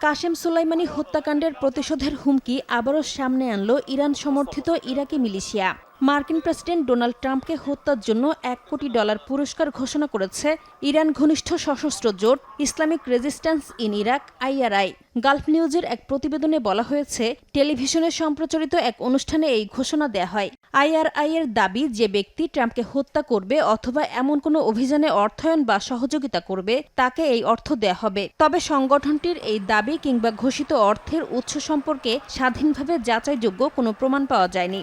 Kashem Soleimani হত্যাকাণ্ডের প্রতিশোধের হুমকি আবারও সামনে আনল ইরান সমর্থিত ইরাকি মিলিশিয়া। মার্কিন প্রেসিডেন্ট ডোনাল্ড ট্রাম্পকে হত্যার জন্য $1 কোটি পুরস্কার ঘোষণা করেছে ইরান ঘনিষ্ঠ সশস্ত্র জোট Islamic resistance in Iraq IRI। Gulf নিউজের এক প্রতিবেদনে বলা হয়েছে, টেলিভিশনে সম্প্রচারিত এক অনুষ্ঠানে এই ঘোষণা দেয়া হয়। IRI এর দাবি, যে ব্যক্তি ট্রাম্পকে হত্যা করবে অথবা এমন কোনো অভিযানে অর্থায়ন বা সহযোগিতা করবে তাকে এই অর্থ দেয়া হবে। তবে সংগঠনটির এই দাবি কিংবা ঘোষিত অর্থের উৎস সম্পর্কে স্বাধীনভাবে যাচাইযোগ্য কোনো প্রমাণ পাওয়া যায়নি।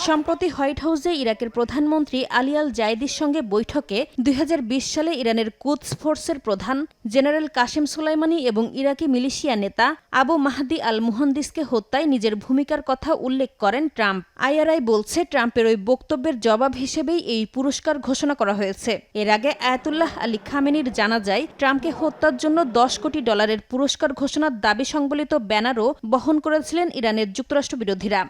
সম্প্রতি হোয়াইট হাউসে ইরাকের প্রধানমন্ত্রী আলী আল জায়েদির সঙ্গে বৈঠকে 2020 সালে ইরানের কুদস ফোর্সের প্রধান জেনারেল কাশেম সোলাইমানি এবং ইরাকি মিলিশিয়া নেতা আবু মাহদি আল মুহান্দিসকে হত্যায় নিজের ভূমিকার কথা উল্লেখ করেন ট্রাম্প। IRI বলছে, ট্রাম্পের ওই বক্তব্যের জবাব হিসেবেই এই পুরস্কার ঘোষণা করা হয়েছে। এর আগে আয়াতুল্লাহ আলী খামেনির জানাজায় ট্রাম্পকে হত্যার জন্য $10 কোটি পুরস্কার ঘোষণার দাবি সংবলিত ব্যানারও বহন করেছিলেন ইরানের যুক্তরাষ্ট্র বিরোধীরা।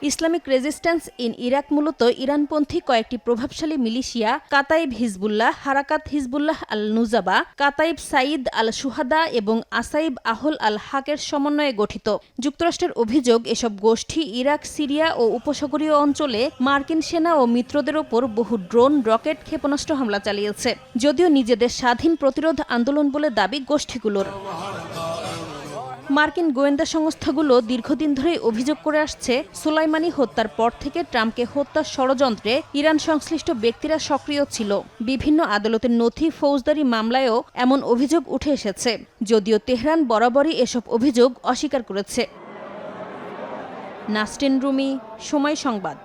ইসলামিক রেজিস্ট্যান্স ইন ইরাক মূলত ইরানপন্থী কয়েকটি প্রভাবশালী মিলিশিয়া কাতাইব হিজবুল্লাহ, হারাকাত হিজবুল্লাহ আল নুজাবা, কাতাইব সাইদ আল সুহাদা এবং আসাইব আহল আল হাকের সমন্বয়ে গঠিত। যুক্তরাষ্ট্রের অভিযোগ, এসব গোষ্ঠী ইরাক, সিরিয়া ও উপসাগরীয় অঞ্চলে মার্কিন সেনা ও মিত্রদের ওপর বহু ড্রোন, রকেট, ক্ষেপণাস্ত্র হামলা চালিয়েছে। যদিও নিজেদের স্বাধীন প্রতিরোধ আন্দোলন বলে দাবি গোষ্ঠীগুলোর। মার্কিন গোয়েন্দা সংস্থাগুলো দীর্ঘদিন ধরেই অভিযোগ করে আসছে, সোলাইমানি হত্যার পর থেকে ট্রাম্পকে হত্যার ষড়যন্ত্রে ইরান সংশ্লিষ্ট ব্যক্তিরা সক্রিয় ছিল। বিভিন্ন আদালতের নথি, ফৌজদারি মামলায়ও এমন অভিযোগ উঠে এসেছে, যদিও তেহরান বরাবরই এসব অভিযোগ অস্বীকার করেছে। নাসরিন রুমি, সময় সংবাদ।